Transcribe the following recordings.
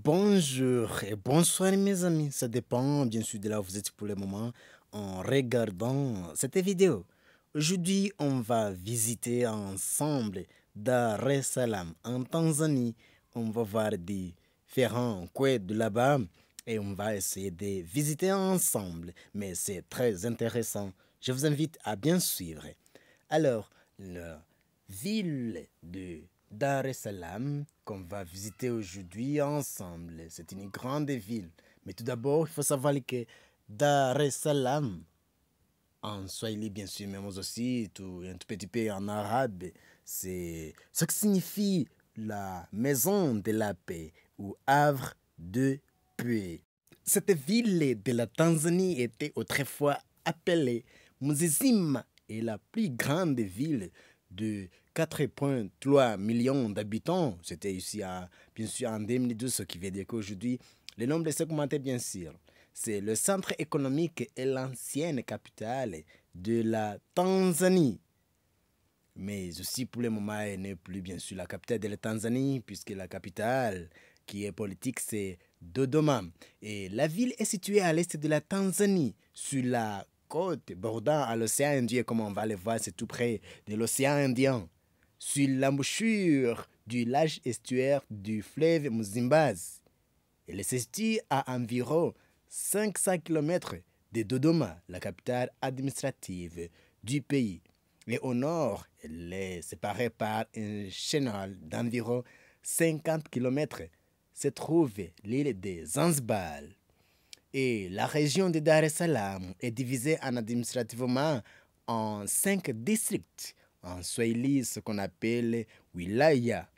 Bonjour et bonsoir mes amis, ça dépend bien sûr de là où vous êtes pour le moment en regardant cette vidéo. Aujourd'hui, on va visiter ensemble Dar es Salaam en Tanzanie. On va voir différents coins de là-bas et on va essayer de visiter ensemble. Mais c'est très intéressant. Je vous invite à bien suivre. Alors, la ville de Dar es Salaam qu'on va visiter aujourd'hui ensemble, c'est une grande ville. Mais tout d'abord, il faut savoir que Dar es Salaam, en Swahili bien sûr, mais moi aussi, un tout petit peu en arabe, c'est ce qui signifie la maison de la paix ou havre de paix. Cette ville de la Tanzanie était autrefois appelée Mzizima et la plus grande ville de 4,3 millions d'habitants. C'était ici, bien sûr, en 2012, ce qui veut dire qu'aujourd'hui, le nombre de segmentés, bien sûr, c'est le centre économique et l'ancienne capitale de la Tanzanie. Mais aussi, pour le moment, elle n'est plus, bien sûr, la capitale de la Tanzanie, puisque la capitale qui est politique, c'est Dodoma. Et la ville est située à l'est de la Tanzanie, sur la côte bordant à l'océan Indien, comme on va le voir, c'est tout près de l'océan Indien. Sur l'embouchure du large estuaire du fleuve Mzimbazi. Elle se situe à environ 500 km de Dodoma, la capitale administrative du pays. Et au nord, elle est séparée par un chenal d'environ 50 km. Se trouve l'île de Zanzibar. Et la région de Dar es Salaam est divisée administrativement en 5 districts. En Swahili, ce qu'on appelle wilaya.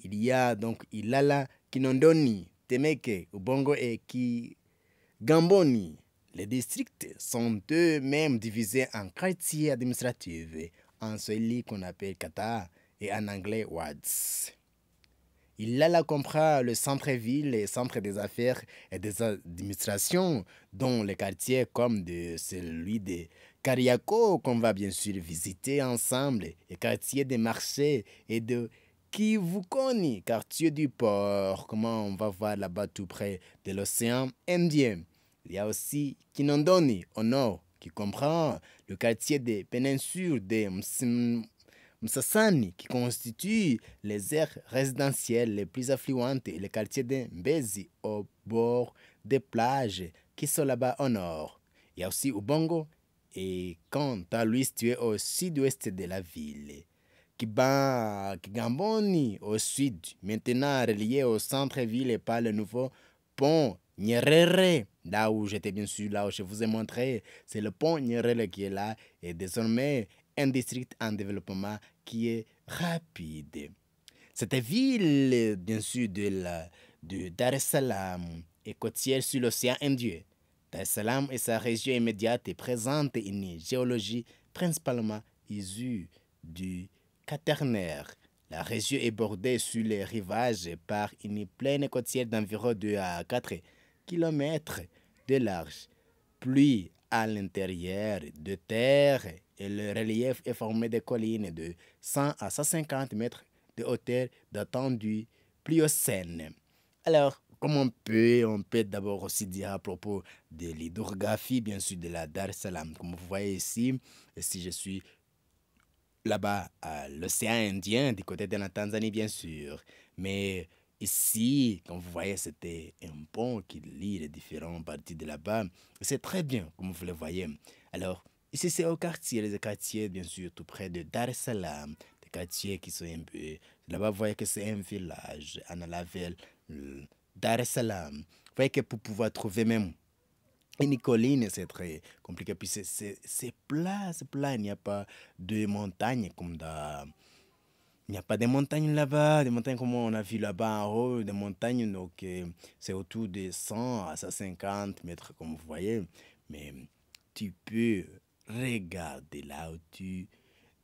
Il y a donc Ilala, Kinondoni, Temeke, Ubongo et Kigamboni. Les districts sont eux-mêmes divisés en quartiers administratifs, en Swahili qu'on appelle kata et en anglais wards. Ilala comprend le centre-ville, les centres des affaires et des administrations, dont les quartiers comme celui de Kariako, qu'on va bien sûr visiter ensemble, et quartier des marchés et de Kivukoni, quartier du port, comment on va voir là-bas tout près de l'océan Indien. Il y a aussi Kinondoni au nord, qui comprend le quartier des péninsules de Msasani, qui constitue les aires résidentielles les plus affluentes et le quartier de Mbezi au bord des plages qui sont là-bas au nord. Il y a aussi Ubongo et quant à lui situé au sud-ouest de la ville. Kigamboni au sud, maintenant relié au centre-ville par le nouveau pont Nyerere, là où j'étais bien sûr, là où je vous ai montré, c'est le pont Nyerere qui est là et désormais un district en développement qui est rapide. Cette ville, bien sûr, de Dar es Salaam est côtière sur l'océan Indien. Dar es Salaam et sa région immédiate présentent une géologie principalement issue du Quaternaire. La région est bordée sur les rivages par une plaine côtière d'environ 2 à 4 km de large, puis à l'intérieur de terre et le relief est formé de collines de 100 à 150 mètres de hauteur datant du Pliocène. Alors, comme on peut d'abord aussi dire à propos de l'hydrographie, bien sûr, de la Dar es Salaam. Comme vous voyez ici, si je suis là-bas à l'océan Indien, du côté de la Tanzanie, bien sûr. Mais ici, comme vous voyez, c'était un pont qui lie les différentes parties de là-bas. C'est très bien, comme vous le voyez. Alors, ici, c'est au quartier, les quartiers, bien sûr, tout près de Dar es Salaam. Des quartiers qui sont un peu... Là-bas, vous voyez que c'est un village, en Alavel, Dar es Salaam. Vous voyez que pour pouvoir trouver même une colline, c'est très compliqué. Puis c'est plat, il n'y a pas de montagnes comme dans... Il n'y a pas de montagnes là-bas, des montagnes comme on a vu là-bas en haut, des montagnes, donc c'est autour de 100 à 150 mètres, comme vous voyez. Mais tu peux regarder là où tes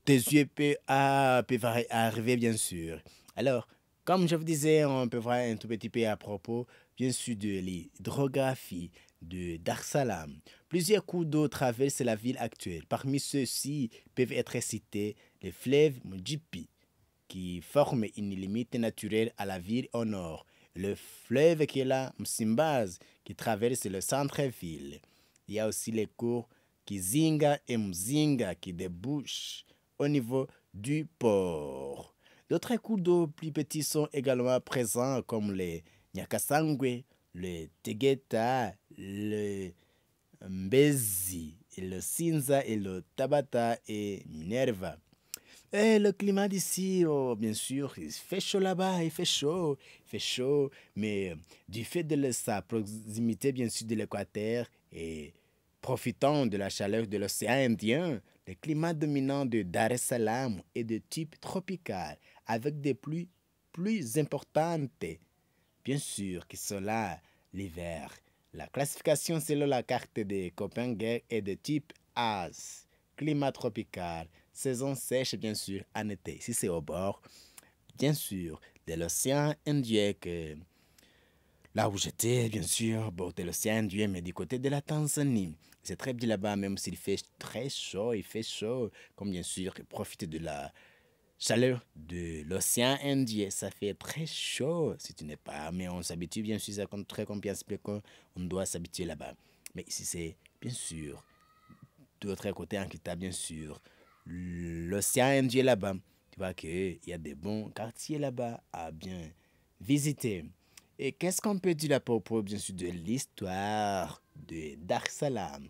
yeux peuvent arriver, bien sûr. Alors, comme je vous disais, on peut voir un tout petit peu à propos, bien sûr, de l'hydrographie de Dar es Salaam. Plusieurs cours d'eau traversent la ville actuelle. Parmi ceux-ci peuvent être cités les fleuves Mjipi, qui forment une limite naturelle à la ville au nord, le fleuve qui est là, Msimbazi, qui traverse le centre-ville. Il y a aussi les cours Kizinga et Mzinga qui débouchent au niveau du port. D'autres cours d'eau plus petits sont également présents comme les Nyakasangwe, le Tegeta, le Mbezi, et le Sinza et le Tabata et Minerva. Et le climat d'ici, oh, bien sûr, il fait chaud là-bas, il fait chaud, mais du fait de sa proximité, bien sûr, de l'équateur et profitant de la chaleur de l'océan Indien, le climat dominant de Dar es Salaam est de type tropical, avec des pluies plus importantes, bien sûr, que cela l'hiver. La classification selon la carte de Copenhague est de type AS, climat tropical, saison sèche, bien sûr, en été. Si c'est au bord, bien sûr, de l'océan Indien, que là où j'étais, bien sûr, au bord de l'océan Indien, mais du côté de la Tanzanie. C'est très bien là-bas, même s'il fait très chaud, il fait chaud, comme bien sûr, profite de la chaleur de l'océan Indien. Ça fait très chaud si tu n'es pas, mais on s'habitue, bien sûr, c'est très compréhensible qu'on doit s'habituer là-bas. Mais ici, c'est bien sûr, de l'autre côté, en Kita, bien sûr, l'océan Indien là-bas. Tu vois qu'il y a des bons quartiers là-bas à bien visiter. Et qu'est-ce qu'on peut dire à propos, bien sûr, de l'histoire de Dar es Salaam?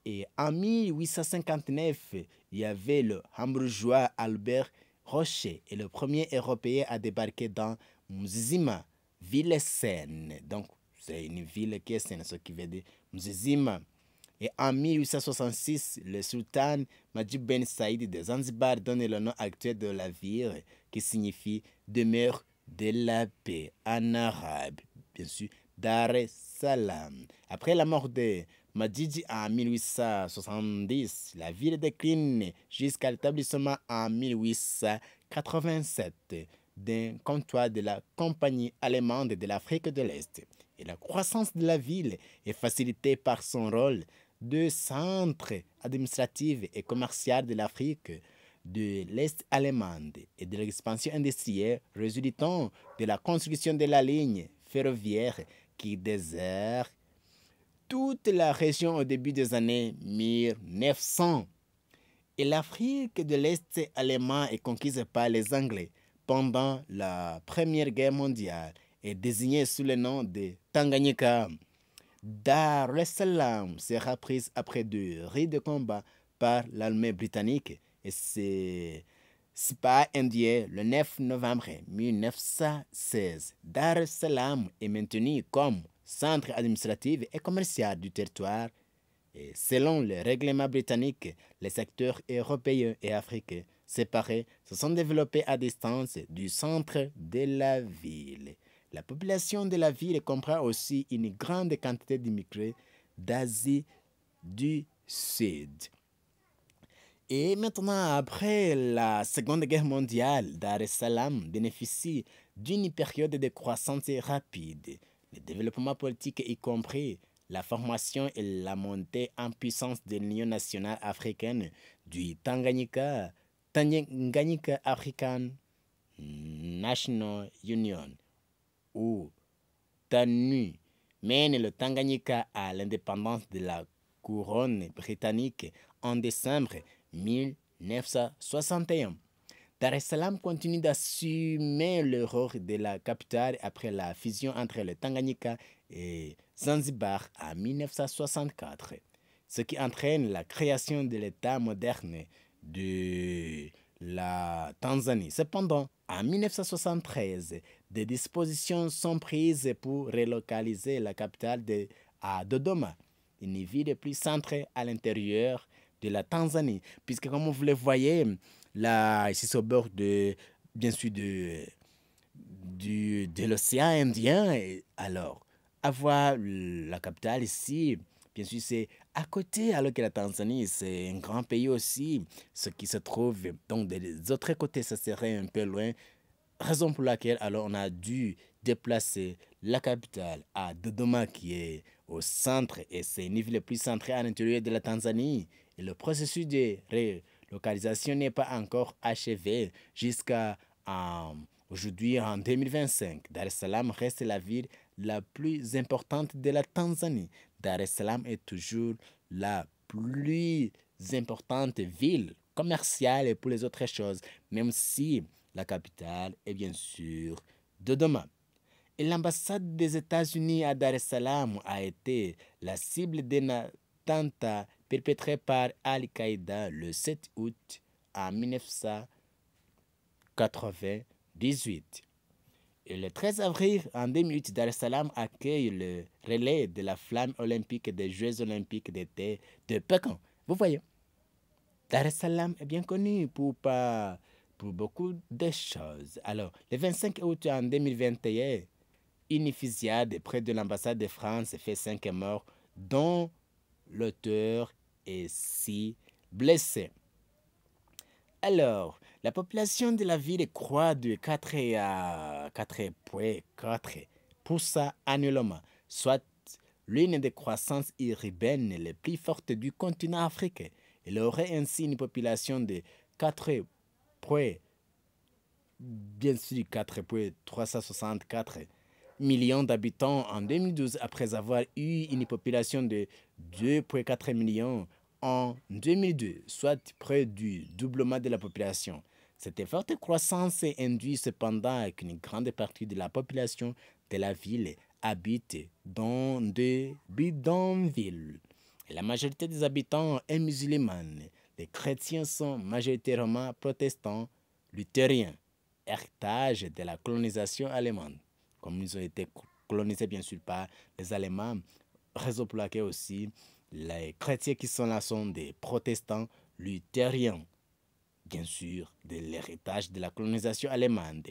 Et en 1859, il y avait le hambourgeois Albert Rocher et le premier Européen à débarquer dans Mzizima, ville saine. Donc, c'est une ville qui est saine, ce qui veut dire Mzizima. Et en 1866, le sultan Majid Ben Saïd de Zanzibar donne le nom actuel de la ville, qui signifie demeure de la paix en arabe, bien sûr, Dar es Salaam. Après la mort de Majid en 1870, la ville décline jusqu'à l'établissement en 1887 d'un comptoir de la Compagnie allemande de l'Afrique de l'Est. Et la croissance de la ville est facilitée par son rôle de centre administratif et commercial de l'Afrique de l'Est allemande et de l'expansion industrielle résultant de la construction de la ligne ferroviaire qui dessert toute la région au début des années 1900. Et l'Afrique de l'Est allemand est conquise par les Anglais pendant la Première Guerre mondiale et désignée sous le nom de Tanganyika. Dar es Salaam sera prise après 2 rites de combat par l'armée britannique et c'est pas indien le 9 novembre 1916. Dar es Salaam est maintenu comme centre administratif et commercial du territoire. Et selon le règlement britannique, les secteurs européens et africains séparés se sont développés à distance du centre de la ville. La population de la ville comprend aussi une grande quantité d'immigrés d'Asie du Sud. Et maintenant, après la Seconde Guerre mondiale, Dar es Salaam bénéficie d'une période de croissance rapide. Le développement politique y compris la formation et la montée en puissance de l'Union nationale africaine du Tanganyika African National Union, ou TANU, mène le Tanganyika à l'indépendance de la couronne britannique en décembre 1961. Dar es Salaam continue d'assumer le rôle de la capitale après la fusion entre le Tanganyika et Zanzibar en 1964, ce qui entraîne la création de l'État moderne de la Tanzanie. Cependant, en 1973, des dispositions sont prises pour relocaliser la capitale à Dodoma, une ville plus centrée à l'intérieur de la Tanzanie, puisque comme vous le voyez, là, ici c'est au bord de, bien sûr, de l'océan Indien. Et alors, avoir la capitale ici, bien sûr, c'est à côté, alors que la Tanzanie, c'est un grand pays aussi, ce qui se trouve, donc des autres côtés, ça serait un peu loin. Raison pour laquelle, alors, on a dû déplacer la capitale à Dodoma, qui est au centre, et c'est une ville plus centrée à l'intérieur de la Tanzanie. Et le processus de relocalisation n'est pas encore achevé jusqu'à Aujourd'hui, en 2025, Dar es Salaam reste la ville la plus importante de la Tanzanie. Dar es Salaam est toujours la plus importante ville commerciale et pour les autres choses, même si la capitale est bien sûr Dodoma. Et l'ambassade des États-Unis à Dar es Salaam a été la cible d'un attentat perpétré par Al-Qaïda le 7 août en 1998. Et le 13 avril en 2008, Dar es Salaam accueille le relais de la flamme olympique des Jeux olympiques d'été de Pékin. Vous voyez, Dar es Salaam est bien connu pour beaucoup de choses. Alors, le 25 août en 2021, une fusillade près de l'ambassade de France fait 5 morts, dont l'auteur est 6 blessés. Alors, la population de la ville croît de 4 à 4,4% annuellement, soit l'une des croissances urbaines les plus fortes du continent africain. Elle aurait ainsi une population de 4,364 millions d'habitants en 2012 après avoir eu une population de 2,4 millions en 2002, soit près du doublement de la population. Cette forte croissance induit cependant qu'une grande partie de la population de la ville habite dans des bidonvilles. La majorité des habitants est musulmane. Les chrétiens sont majoritairement protestants, luthériens, héritage de la colonisation allemande. Comme ils ont été colonisés bien sûr par les Allemands, raison pour laquelle aussi les chrétiens qui sont là sont des protestants luthériens, bien sûr, de l'héritage de la colonisation allemande.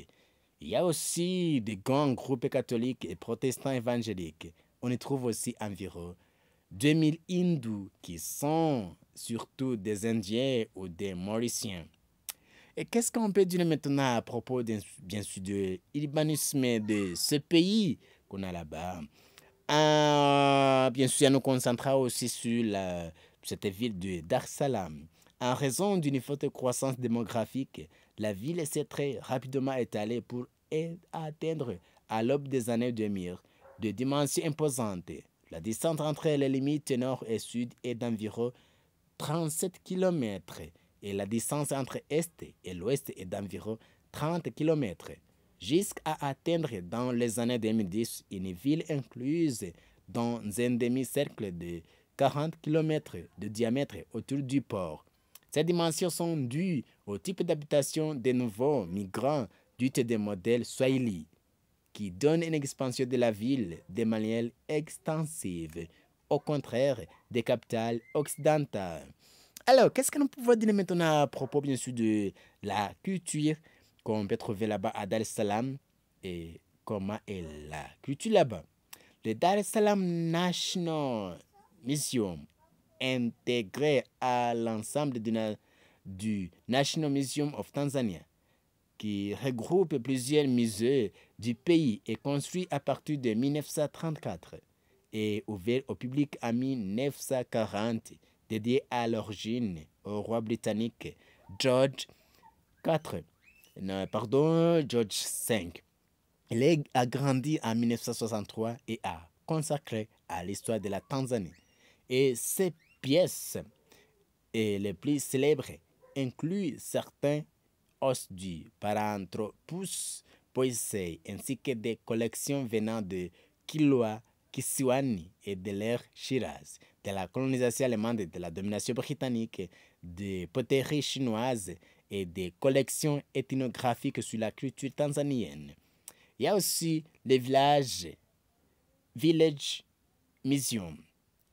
Il y a aussi des grands groupes catholiques et protestants évangéliques. On y trouve aussi environ 2000 hindous qui sont surtout des Indiens ou des Mauriciens. Et qu'est-ce qu'on peut dire maintenant à propos, bien sûr, de l'urbanisme de ce pays qu'on a là-bas? Bien sûr, nous concentrons aussi sur cette ville de Dar es Salaam. En raison d'une forte croissance démographique, la ville s'est très rapidement étalée pour atteindre à l'aube des années 2000 de dimensions imposantes. La distance entre les limites nord et sud est d'environ 37 km et la distance entre est et l'ouest est d'environ 30 km. Jusqu'à atteindre dans les années 2010 une ville incluse dans un demi-cercle de 40 km de diamètre autour du port. Ces dimensions sont dues au type d'habitation des nouveaux migrants dits des modèles Swahili, qui donne une expansion de la ville de manière extensive, au contraire des capitales occidentales. Alors, qu'est-ce que nous pouvons dire maintenant à propos, bien sûr, de la culture qu'on peut trouver là-bas à Dar es Salaam et comment est la culture là-bas? Le Dar es Salaam National Museum, intégré à l'ensemble du National Museum of Tanzania, qui regroupe plusieurs musées du pays, est construit à partir de 1934 et ouvert au public en 1940, dédié à l'origine au roi britannique George IV. George V. Il est agrandi en 1963 et a consacré à l'histoire de la Tanzanie. Et ses pièces les plus célèbres incluent certains os du Paranthropus poisei ainsi que des collections venant de Kilwa, Kisiwani et de l'ère Shiraz, de la colonisation allemande et de la domination britannique, des poteries chinoises et des collections ethnographiques sur la culture tanzanienne. Il y a aussi le Village Museum,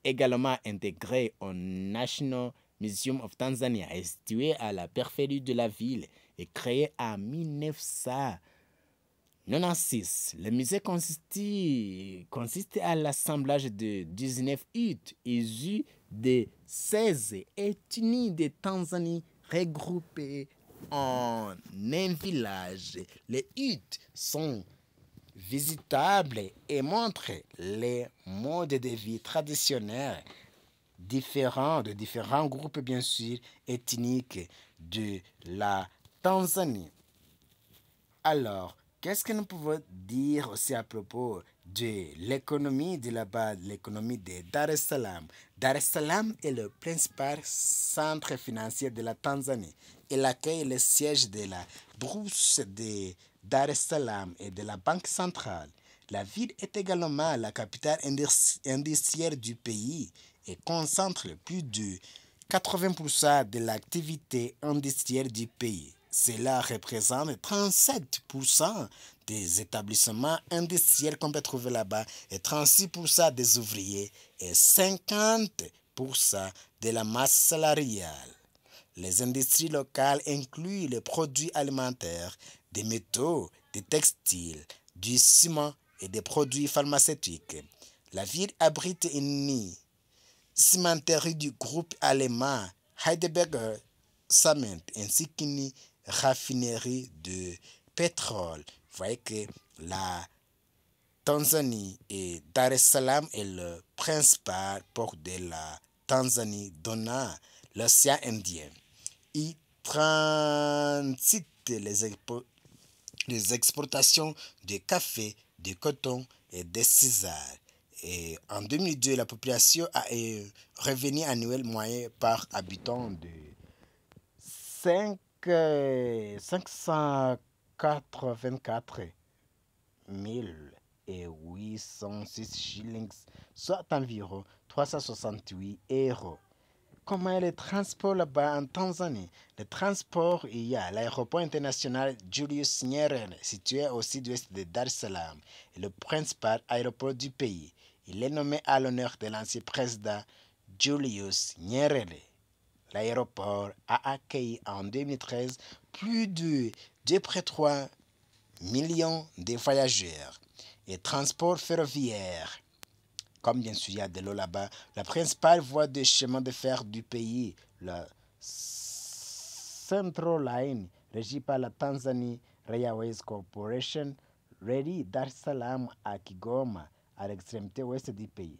également intégré au National Museum of Tanzania, est situé à la périphérie de la ville et créé en 1996. Le musée consiste à l'assemblage de 19 huttes issues de 16 ethnies de Tanzanie regroupées en un village. Les huttes sont visitables et montrent les modes de vie traditionnels de différents groupes, bien sûr, ethniques de la Tanzanie. Alors, Qu'est-ce que nous pouvons dire aussi à propos de l'économie de là-bas, l'économie de Dar es Salaam? Dar es Salaam est le principal centre financier de la Tanzanie. Il accueille le siège de la bourse de Dar es Salaam et de la Banque centrale. La ville est également la capitale industrielle du pays et concentre plus de 80% de l'activité industrielle du pays. Cela représente 37% des établissements industriels qu'on peut trouver là-bas et 36% des ouvriers et 50% de la masse salariale. Les industries locales incluent les produits alimentaires, des métaux, des textiles, du ciment et des produits pharmaceutiques. La ville abrite une cimenterie du groupe allemand Heidelberger Cement ainsi qu'une raffinerie de pétrole. Vous voyez que la Tanzanie et Dar es Salaam est le principal port de la Tanzanie donnant l'océan Indien. Il transite les exportations de café, de coton et de cisailles. Et en 2002, la population a un revenu annuel moyen par habitant de 584 806 shillings, soit environ 368 euros. Comment est le transport là-bas en Tanzanie? Le transport, il y a l'aéroport international Julius Nyerere, situé au sud-ouest de Dar es Salaam, est le principal aéroport du pays. Il est nommé à l'honneur de l'ancien président Julius Nyerere. L'aéroport a accueilli en 2013 plus de 2,3 millions de voyageurs. Et transport ferroviaire. Comme bien sûr il y a de l'eau là-bas, la principale voie de chemin de fer du pays, la Central Line, régie par la Tanzanie Railways Corporation, relie Dar es Salaam à Kigoma, à l'extrémité ouest du pays.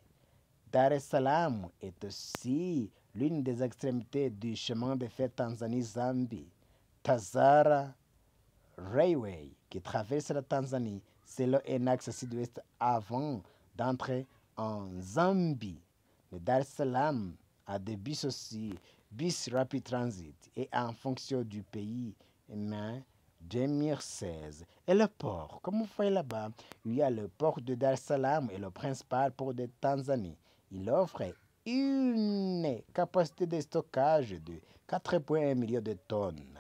Dar es Salaam est aussi l'une des extrémités du chemin de fer Tanzanie-Zambie. Tazara Railway, qui traverse la Tanzanie selon un axe sud-ouest avant d'entrer en Zambie. Le Dar es Salaam a des bus aussi, bus Rapid Transit, et en fonction du pays, mais 2016. Et le port, comme vous voyez là-bas, il y a le port de Dar es Salaam et le principal port de Tanzanie. Il offre une capacité de stockage de 4,1 millions de tonnes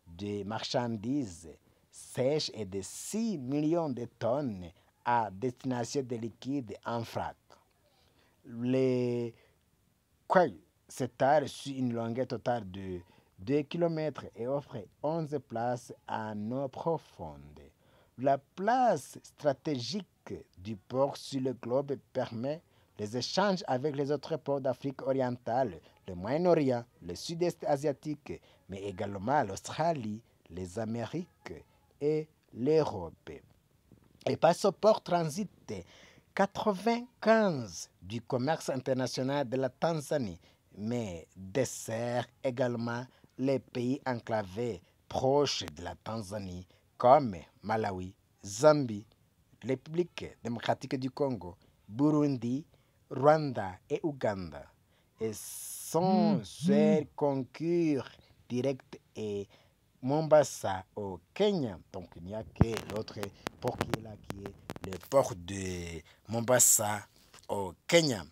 de marchandises sèches et de 6 millions de tonnes à destination de liquides en vrac. Les quais s'étalent sur une longueur totale de 2 km et offrent 11 places en eau profonde. La place stratégique du port sur le globe permet les échanges avec les autres ports d'Afrique orientale, le Moyen-Orient, le Sud-Est asiatique, mais également l'Australie, les Amériques et l'Europe. Et par ce port transit 95 du commerce international de la Tanzanie, mais dessert également les pays enclavés proches de la Tanzanie comme Malawi, Zambie, République démocratique du Congo, Burundi, Rwanda et Ouganda. Et son seul concurrent direct est Mombasa au Kenya. Donc il n'y a que l'autre port qui est là, qui est le port de Mombasa au Kenya.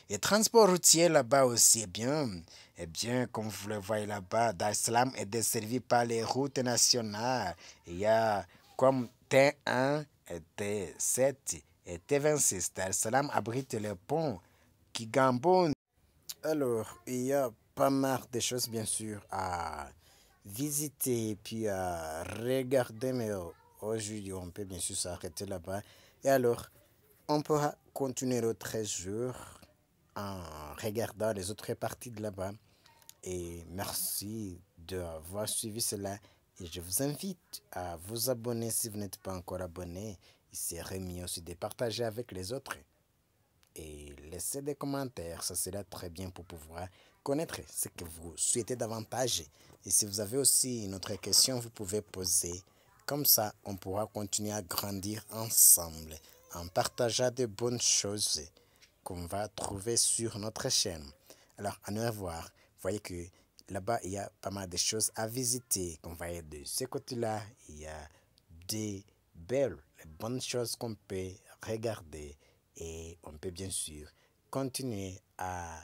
Et transport routier là-bas aussi, eh bien, comme vous le voyez là-bas, Dar es Salaam est desservi par les routes nationales. Il y a comme T1 et T7 et T26. Dar es Salaam abrite le pont Kigamboni. Alors, il y a pas mal de choses, bien sûr, à visiter et puis à regarder, mais aujourd'hui, on peut bien sûr s'arrêter là-bas. Et alors, on pourra continuer l'autre jour en regardant les autres parties de là-bas. Et merci d'avoir suivi cela. Et je vous invite à vous abonner si vous n'êtes pas encore abonné. Il serait mieux aussi de partager avec les autres. Et laissez des commentaires, ça sera très bien pour pouvoir connaître ce que vous souhaitez davantage. Et si vous avez aussi une autre question, vous pouvez poser Comme ça, on pourra continuer à grandir ensemble en partageant de bonnes choses qu'on va trouver sur notre chaîne. Alors, à nous revoir. Vous voyez que là-bas, il y a pas mal de choses à visiter. Qu'on va de ce côté-là, il y a des belles, bonnes choses qu'on peut regarder et on peut bien sûr continuer à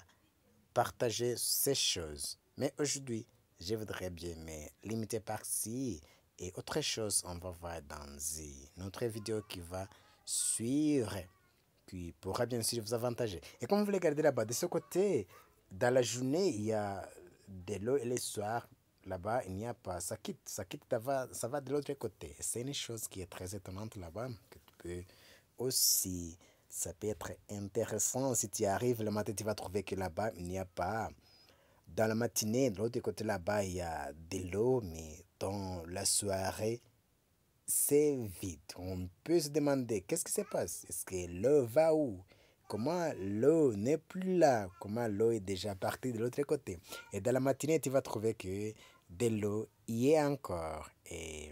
partager ces choses. Mais aujourd'hui, je voudrais bien me limiter par-ci et autre chose, on va voir dans une autre vidéo qui va suivre, qui pourra bien sûr vous avantager. Et comme vous voulez regarder là-bas, de ce côté, dans la journée, il y a de l'eau et le soir, là-bas, il n'y a pas. Ça quitte, ça va de l'autre côté. C'est une chose qui est très étonnante là-bas, que tu peux aussi, ça peut être intéressant. Si tu arrives le matin, tu vas trouver que là-bas, il n'y a pas. Dans la matinée, de l'autre côté là-bas, il y a de l'eau, mais dans la soirée, c'est vide. On peut se demander qu'est-ce qui se passe? Est-ce que l'eau va où? Comment l'eau n'est plus là? Comment l'eau est déjà partie de l'autre côté? Et dans la matinée, tu vas trouver que de l'eau y est encore. Et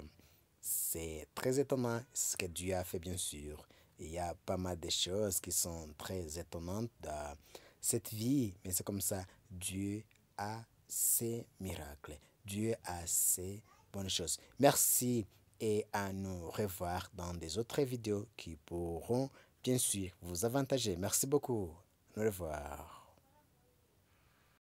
c'est très étonnant ce que Dieu a fait, bien sûr. Il y a pas mal de choses qui sont très étonnantes dans cette vie, mais c'est comme ça. Dieu a ses miracles. Dieu a ses bonnes choses. Merci et à nous revoir dans des autres vidéos qui pourront bien sûr vous avantager. Merci beaucoup. Au revoir.